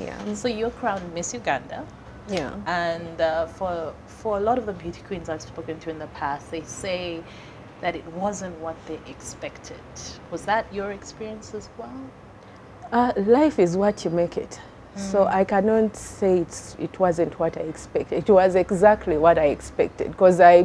Yeah. So you're crowned Miss Uganda. Yeah. And for a lot of the beauty queens I've spoken to in the past, they say that it wasn't what they expected. Was that your experience as well? Life is what you make it. So I cannot say it wasn't what I expected. It was exactly what I expected because I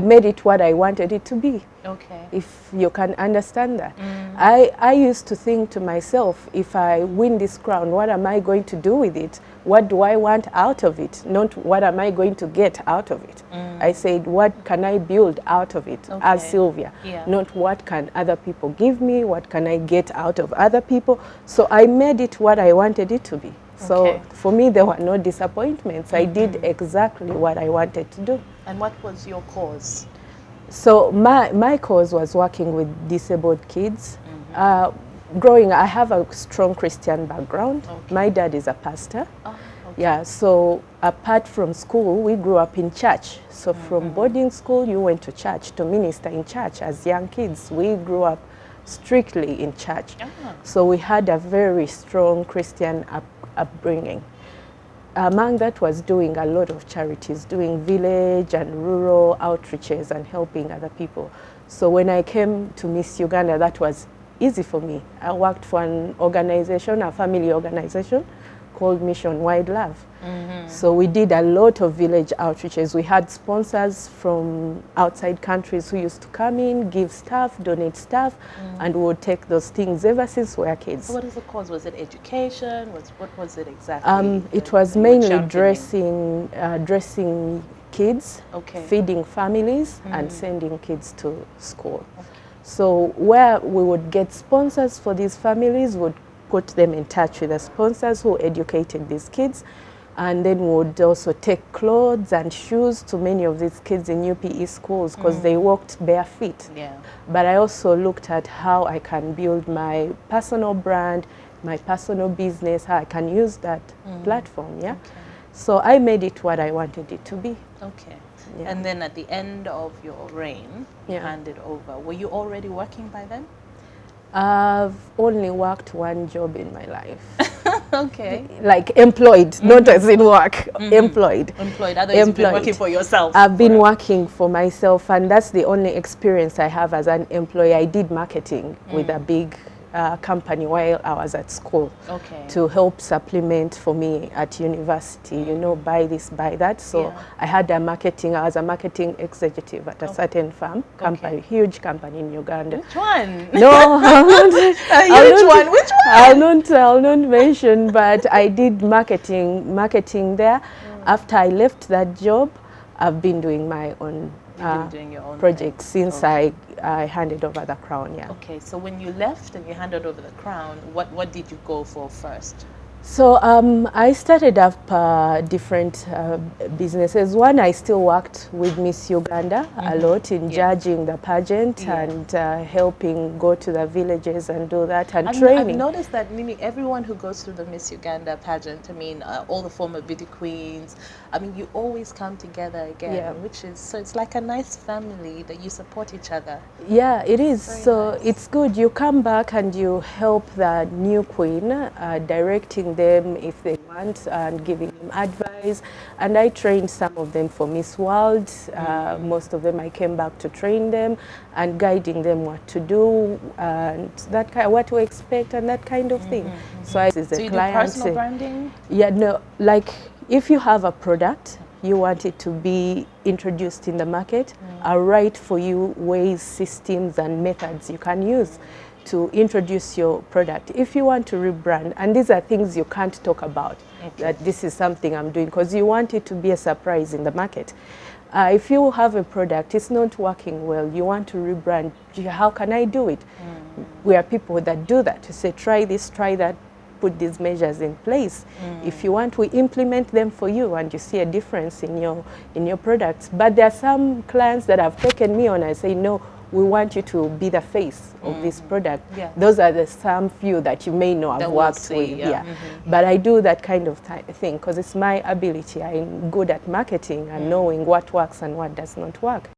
made it what I wanted it to be. Okay. If you can understand that. I used to think to myself, if I win this crown, what am I going to do with it? What do I want out of it? Not what am I going to get out of it. I said, what can I build out of it as Sylvia? Yeah. Not what can other people give me, what can I get out of other people. So I made it what I wanted it to be. So for me, there were no disappointments. I did exactly what I wanted to do. And what was your cause? So my cause was working with disabled kids. Growing, I have a strong Christian background. My dad is a pastor. Yeah, so apart from school, we grew up in church. So from boarding school, you went to church to minister in church. As young kids, we grew up strictly in church. So we had a very strong Christian upbringing. Among that was doing a lot of charities, doing village and rural outreaches and helping other people. So when I came to Miss Uganda, that was easy for me. I worked for an organization, a family organization called Mission Wide Love. So we did a lot of village outreaches. We had sponsors from outside countries who used to come in, give stuff, donate stuff, and we would take those things ever since we were kids. So what is the cause? Was it education? What was it exactly? It was mainly dressing kids, feeding families, and sending kids to school. So where we would get sponsors for these families, would put them in touch with the sponsors who educated these kids, and then would also take clothes and shoes to many of these kids in UPE schools because they walked bare feet. But I also looked at how I can build my personal brand, my personal business, how I can use that platform. So I made it what I wanted it to be. And then at the end of your reign, you handed over. Were you already working by then? I've only worked one job in my life. Like employed, not as in work, employed. Employed, otherwise you've been working for yourself. I've been working for myself, and that's the only experience I have as an employee. I did marketing with a big company while I was at school to help supplement for me at university, you know, buy this, buy that. So I was a marketing executive at a certain firm, company, huge company in Uganda. Which one? No, Which one? I'll not mention, but I did marketing there. After I left that job, I've been doing my own doing your own project since I handed over the crown. Okay, so when you left and you handed over the crown, what did you go for first? So I started up different businesses. One, I still worked with Miss Uganda a lot in judging the pageant and helping go to the villages and do that and training. I've noticed that nearly everyone who goes through the Miss Uganda pageant, I mean, all the former beauty queens, I mean, you always come together again, which is, so it's like a nice family that you support each other. Yeah, it is. So it's good. You come back and you help the new queen, directing them if they want and giving them advice. And I trained some of them for Miss World. Most of them I came back to train them and guiding them what to do and that kind, what to expect and that kind of thing. So you do personal branding? Yeah, no, like if you have a product, you want it to be introduced in the market, I'll write for you ways, systems and methods you can use to introduce your product. If you want to rebrand, and these are things you can't talk about, that this is something I'm doing, because you want it to be a surprise in the market. If you have a product, it's not working well, you want to rebrand, how can I do it? We are people that do that, to say try this, try that, put these measures in place. If you want, we implement them for you and you see a difference in your products. But there are some clients that have taken me on and say, no, we want you to be the face of this product. Those are the some few that you may know I've worked with. But I do that kind of thing because it's my ability. I'm good at marketing and knowing what works and what does not work.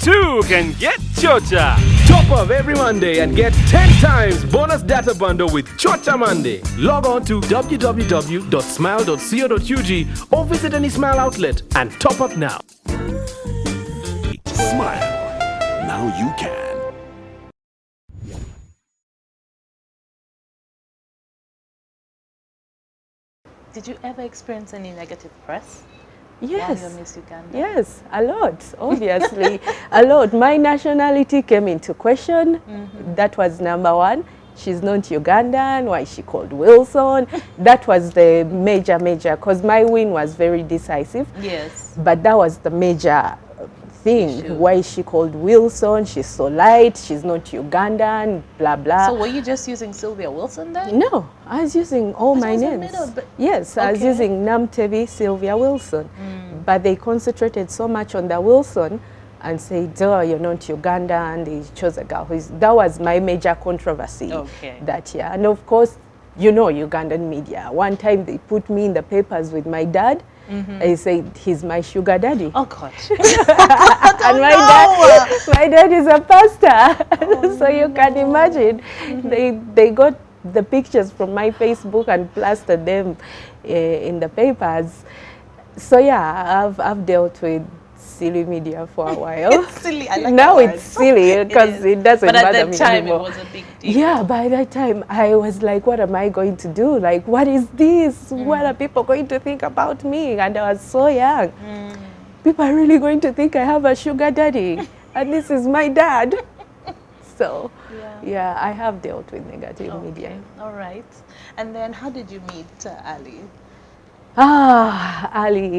too can get Chocha. Top up every Monday and get 10 times bonus data bundle with Chocha Monday. Log on to www.smile.co.ug or visit any Smile outlet and top up now. Smile. Now you can. Did you ever experience any negative press? Yes. While you're Miss Uganda? Yes, a lot, obviously. A lot. My nationality came into question. That was number one. She's not Ugandan. Why is she called Wilson? That was the major, because my win was very decisive. Yes. But that was the major thing. Issue. Why is she called Wilson? She's so light. She's not Ugandan, blah, blah. So were you just using Sylvia Wilson then? No, I was using all my was a names. middle, but- Yes, I was Okay. using Namtevi Sylvia Wilson. But they concentrated so much on the Wilson and said, oh, you're not Ugandan, and they chose a girl that was my major controversy that year. And of course, you know Ugandan media. One time they put me in the papers with my dad. They said, he's my sugar daddy. Oh, God. And my dad is a pastor. So you can imagine. They got the pictures from my Facebook and plastered them in the papers. So yeah, I've dealt with silly media for a while. It's silly. I like now that it's word. silly because it doesn't But bother at me that time, anymore. it was a big deal. Yeah, by that time I was like, what am I going to do? Like, what is this? What are people going to think about me? And I was so young. People are really going to think I have a sugar daddy and this is my dad. So, yeah, I have dealt with negative media. All right. And then how did you meet Ali? Ali.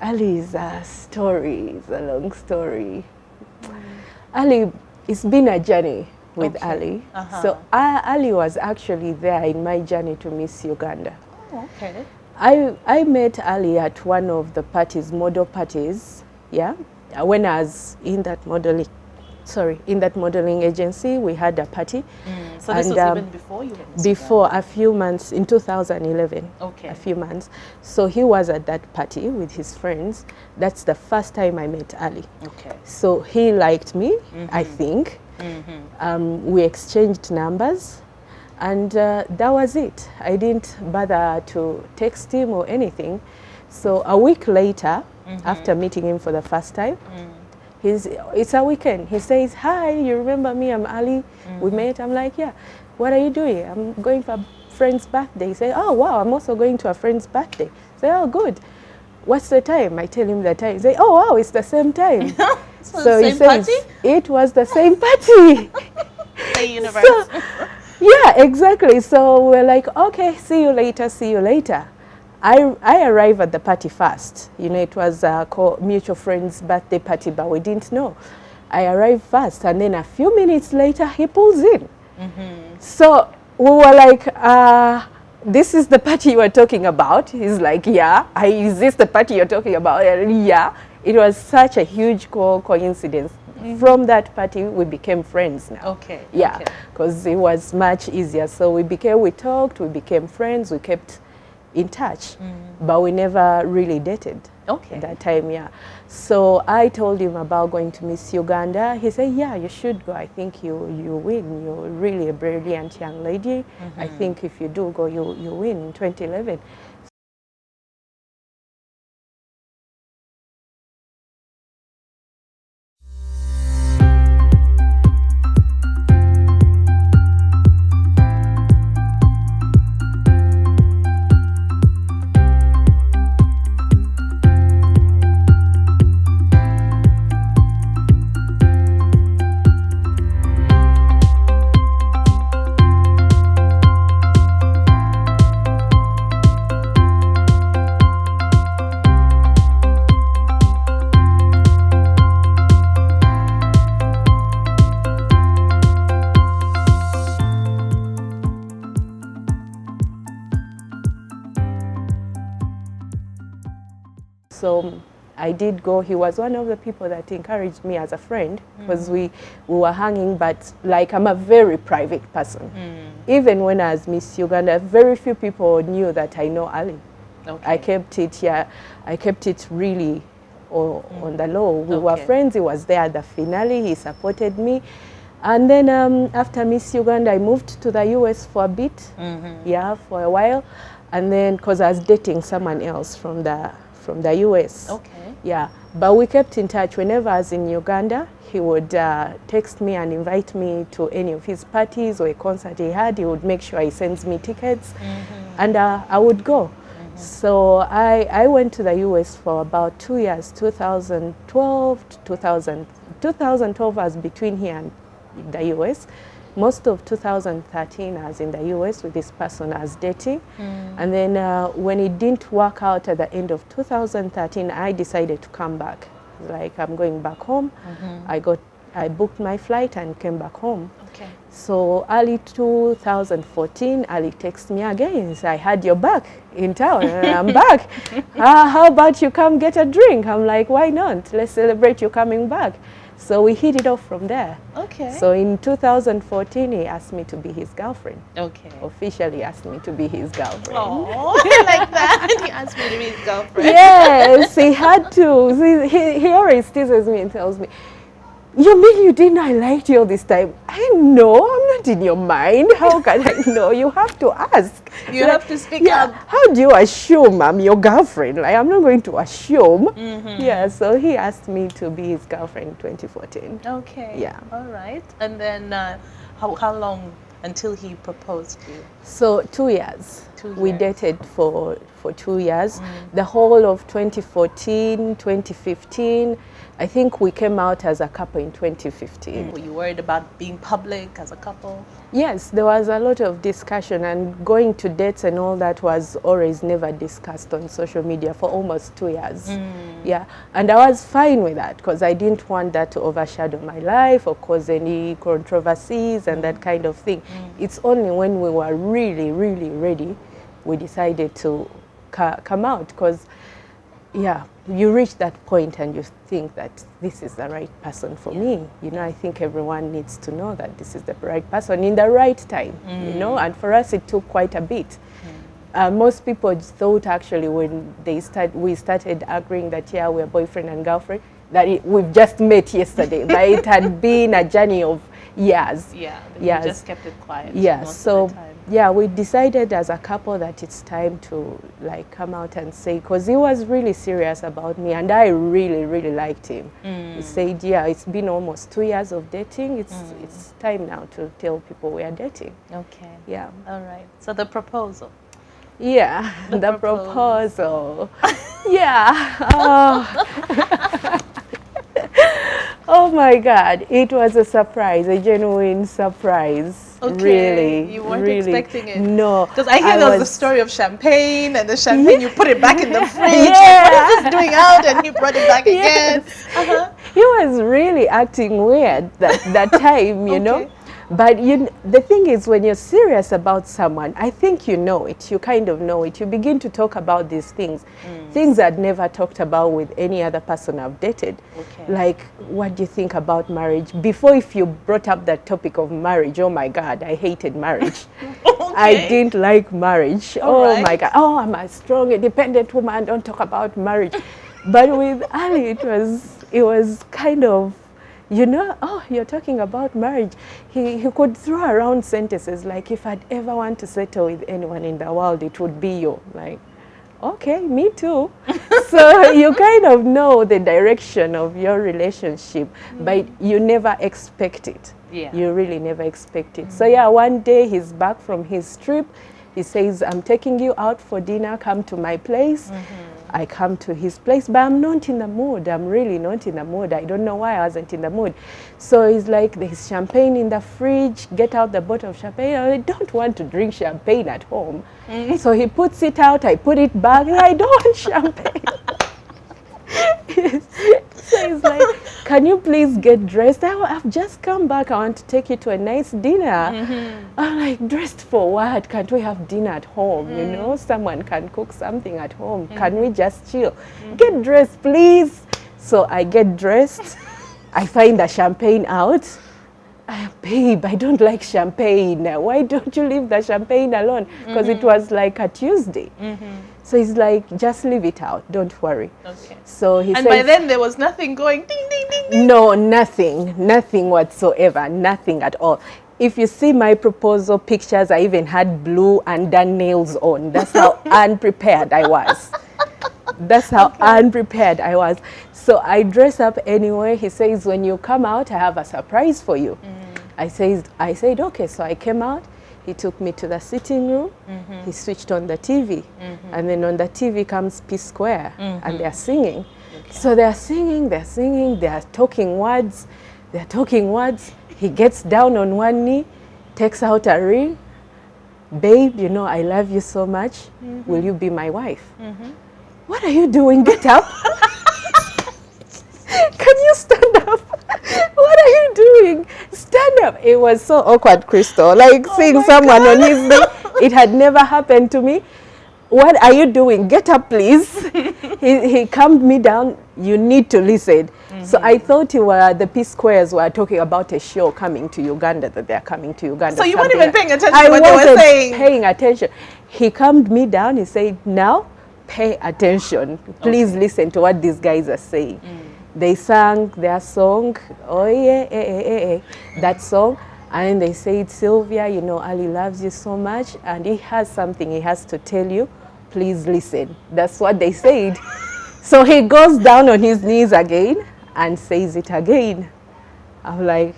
Ali is a story, it's a long story. Ali, it's been a journey with Ali. So Ali was actually there in my journey to Miss Uganda. Oh, okay. I met Ali at one of the parties, model parties, yeah. When I was in that modeling agency, we had a party. So this was even before you were Miss Before, a few months, in 2011. Okay. A few months. So he was at that party with his friends. That's the first time I met Ali. Okay. So he liked me, I think. We exchanged numbers. And that was it. I didn't bother to text him or anything. So a week later, after meeting him for the first time, it's a weekend. He says, hi, you remember me? I'm Ali. We met. I'm like, yeah. What are you doing? I'm going for a friend's birthday. He said, oh, wow, I'm also going to a friend's birthday. I say, oh, good. What's the time? I tell him the time. He say, oh, wow, it's the same time. So he same says, party? it was the same party. The universe. Yeah, exactly. So we're like, okay, see you later, see you later. I arrived at the party first. You know, it was a mutual friend's birthday party, but we didn't know. I arrived first, and then a few minutes later, he pulls in. So we were like, this is the party you were talking about? He's like, yeah. Is this the party you're talking about? And yeah. It was such a huge coincidence. From that party, we became friends now. Okay. Yeah, because it was much easier. So we talked, we became friends, we kept in touch, but we never really dated. Okay. At that time, yeah. So I told him about going to Miss Uganda. He said, yeah, you should go. I think you win. You're really a brilliant young lady. I think if you do go, you win in 2011. So I did go. He was one of the people that encouraged me as a friend because we were hanging, but like I'm a very private person. Even when I was Miss Uganda, very few people knew that I know Ali. I kept it, I kept it really on the low. We were friends. He was there at the finale. He supported me. And then after Miss Uganda, I moved to the US for a bit, for a while. And then, because I was dating someone else from the US. But we kept in touch. Whenever I was in Uganda, he would text me and invite me to any of his parties or a concert he had. He would make sure he sends me tickets, and I would go. So I went to the US for about 2 years, 2012 to 2012 was between here and the US. Most of 2013 I was in the US with this person I was dating. And then when it didn't work out at the end of 2013, I decided to come back. Like, I'm going back home. I booked my flight and came back home. So early 2014, Ali texted me again. I had your back in town and I'm back. How about you come get a drink? I'm like, why not? Let's celebrate you coming back. So we hit it off from there. So in 2014, he asked me to be his girlfriend. Officially asked me to be his girlfriend. Oh, I like that. He asked me to be his girlfriend. Yes, he had to. He always teases me and tells me, you mean you didn't know I liked you all this time? I know, I'm not in your mind. How can I know? You have to ask. You have to speak up. How do you assume I'm your girlfriend? Like, I'm not going to assume. So he asked me to be his girlfriend in 2014. All right. And then how long until he proposed to you? So 2 years. We dated for 2 years. The whole of 2014, 2015. I think we came out as a couple in 2015. Were you worried about being public as a couple? Yes, there was a lot of discussion, and going to dates and all that was always never discussed on social media for almost 2 years. And I was fine with that because I didn't want that to overshadow my life or cause any controversies and that kind of thing. It's only when we were really, really ready we decided to come out, because you reach that point and you think that this is the right person for me. You know, I think everyone needs to know that this is the right person in the right time, you know, and for us it took quite a bit. Most people thought actually when we started agreeing that we're boyfriend and girlfriend, that we've just met yesterday, but it had been a journey of years. You just kept it quiet. So we decided as a couple that it's time to like come out and say, because he was really serious about me and I really, really liked him. He said, it's been almost 2 years of dating. It's time now to tell people we are dating. All right. So the proposal. The proposal. Oh my God, it was a surprise, a genuine surprise. Really. You weren't really expecting it? No. Because I hear there was the story of champagne, and the champagne, you put it back in the fridge. What is this doing out? And you brought it back again. He was really acting weird that time, you know. But the thing is, when you're serious about someone, I think you know it. You kind of know it. You begin to talk about these things. Things I'd never talked about with any other person I've dated. Like, what do you think about marriage? Before, if you brought up that topic of marriage, oh my God, I hated marriage. I didn't like marriage. My God. Oh, I'm a strong, independent woman. Don't talk about marriage. But with Ali, it was kind of, you know, you're talking about marriage. He could throw around sentences like, if I'd ever want to settle with anyone in the world, it would be you. Like, okay, me too. So you kind of know the direction of your relationship, but you never expect it. You really never expect it. So one day he's back from his trip. He says, I'm taking you out for dinner, come to my place. I come to his place, but I'm not in the mood. I'm really not in the mood. I don't know why I wasn't in the mood. So he's like, there's champagne in the fridge, get out the bottle of champagne. I don't want to drink champagne at home. So he puts it out, I put it back, and I don't want champagne. So he's like, can you please get dressed? I've just come back. I want to take you to a nice dinner. I'm like, dressed for what? Can't we have dinner at home? You know, someone can cook something at home. Can we just chill? Get dressed, please. So I get dressed. I find the champagne out. Babe, I don't like champagne. Why don't you leave the champagne alone? Because it was like a Tuesday. So he's like, just leave it out, don't worry. Okay. So he And says, by then there was nothing going ding, ding, ding, ding. no, nothing whatsoever, nothing at all. If you see my proposal pictures, I even had blue and done nails on. That's how unprepared I was. That's how unprepared I was. So I dress up anyway. He says, when you come out, I have a surprise for you. I said, okay. So I came out. He took me to the sitting room. He switched on the TV. And then on the TV comes P Square. And they're singing. Okay. So they're singing, they're talking words. He gets down on one knee, takes out a ring. Babe, you know, I love you so much. Will you be my wife? What are you doing? Get up. Can you stand up? What are you doing? Stand up. It was so awkward, Crystal. Like seeing someone on his knee. It had never happened to me. What are you doing? Get up, please. He calmed me down. You need to listen. So I thought the P Squares were talking about a show coming to Uganda, that they're coming to Uganda. So you weren't even paying attention to what they were saying? Paying attention. He calmed me down. He said, now pay attention. Please listen to what these guys are saying. They sang their song, oh yeah, that song. And they said, Sylvia, you know, Ali loves you so much and he has something he has to tell you. Please listen. That's what they said. So he goes down on his knees again and says it again. I'm like,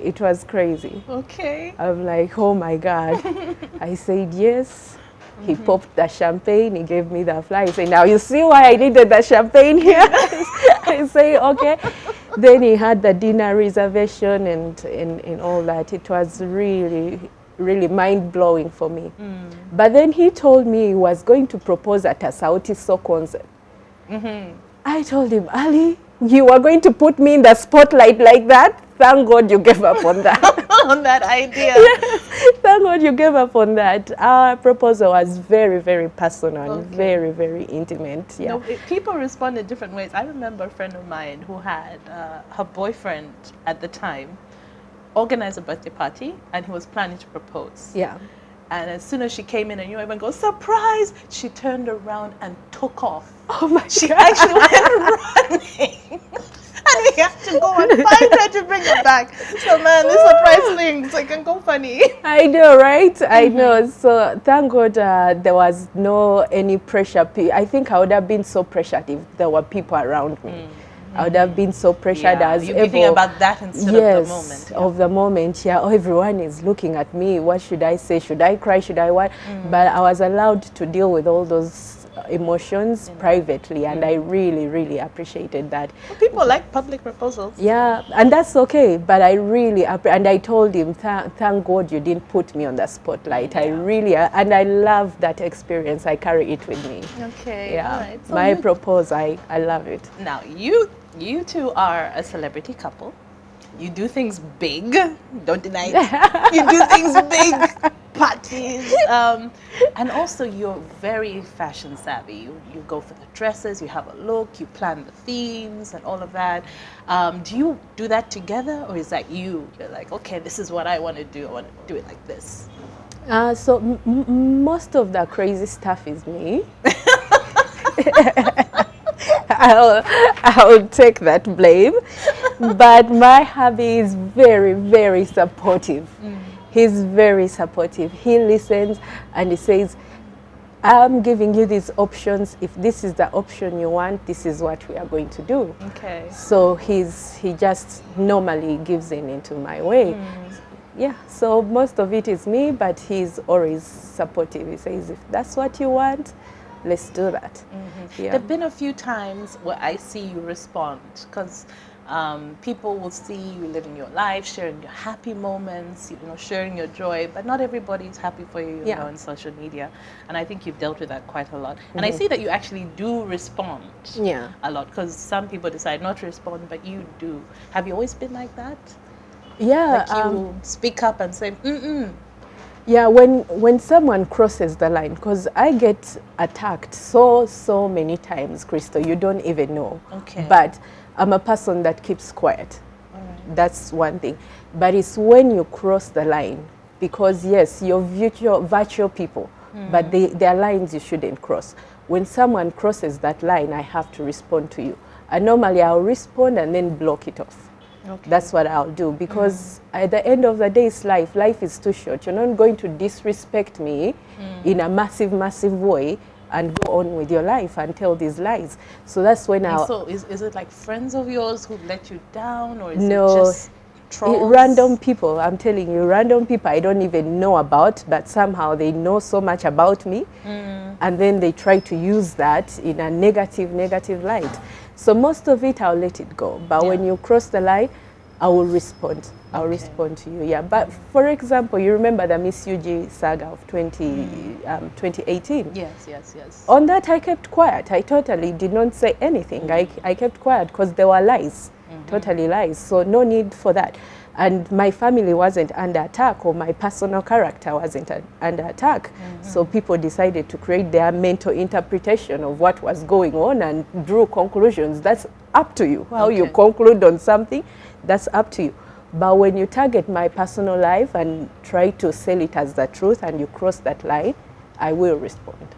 it was crazy. Okay. I'm like, oh my God. I said, yes. He popped the champagne. He gave me the fly. He said, now you see why I needed the champagne here? I say, okay. Then he had the dinner reservation and all that. It was really, really mind-blowing for me. But then he told me he was going to propose at a Sauti Sol concert. I told him, Ali, you are going to put me in the spotlight like that? Thank God you gave up on that. On that idea. Yes, thank God you gave up on that. Our proposal was very, very personal, very, very intimate. Yeah. No, people respond in different ways. I remember a friend of mine who had her boyfriend at the time organize a birthday party and he was planning to propose. Yeah. And as soon as she came in and everyone goes, surprise, she turned around and took off. Oh my God. She actually went running. And we have to go and find her to bring her back. So man, this surprise thing, it's like go funny. I know, right? I know. So thank God there was no any pressure. I think I would have been so pressured if there were people around me. I would have been so pressured as you're thinking about that instead of the moment. Of the moment, yeah. Oh, everyone is looking at me. What should I say? Should I cry? Should I what? But I was allowed to deal with all those emotions privately, and I really, really appreciated that. Well, people like public proposals. Yeah, and that's okay. But I really, and I told him, thank God you didn't put me on the spotlight. I really, and I love that experience. I carry it with me. Okay, yeah. all right. So my proposal, I love it. Now, you two are a celebrity couple. You do things big. Don't deny it. You do things big. Parties. And also you're very fashion savvy. You go for the dresses, you have a look, you plan the themes and all of that. Do you do that together, or is that you're like, okay, this is what I want to do. I want to do it like this. So most of the crazy stuff is me. I'll take that blame. But my hubby is very, very supportive. He's very supportive. He listens and he says, I'm giving you these options. If this is the option you want, this is what we are going to do. Okay. So he just normally gives into my way. Yeah, so most of it is me, but he's always supportive. He says, if that's what you want, let's do that. Yeah. There have been a few times where I see you respond, because people will see you living your life, sharing your happy moments, sharing your joy, but not everybody is happy for you, you know, on social media. And I think you've dealt with that quite a lot. And I see that you actually do respond a lot, because some people decide not to respond, but you do. Have you always been like that? Yeah. Like you speak up and say, Yeah, when someone crosses the line, because I get attacked so many times, Crystal, you don't even know. Okay. But I'm a person that keeps quiet. All right. That's one thing. But it's when you cross the line, because yes, you're virtual people, but there are lines you shouldn't cross. When someone crosses that line, I have to respond to you. And normally I'll respond and then block it off. Okay. That's what I'll do, because at the end of the day, it's life. Life is too short. You're not going to disrespect me in a massive, massive way and go on with your life and tell these lies. So that's when I'll... So is it like friends of yours who let you down, or is No, it just trolls? random people, I'm telling you, random people I don't even know about, but somehow they know so much about me, and then they try to use that in a negative light. So most of it, I'll let it go. But when you cross the line, I will respond. I'll respond to you, yeah. But for example, you remember the Miss UG saga of 2018? Yes. On that, I kept quiet. I totally did not say anything. I kept quiet because there were lies, totally lies. So no need for that. And my family wasn't under attack, or my personal character wasn't under attack. So people decided to create their mental interpretation of what was going on and drew conclusions. That's up to you. How you conclude on something, that's up to you. But when you target my personal life and try to sell it as the truth and you cross that line, I will respond.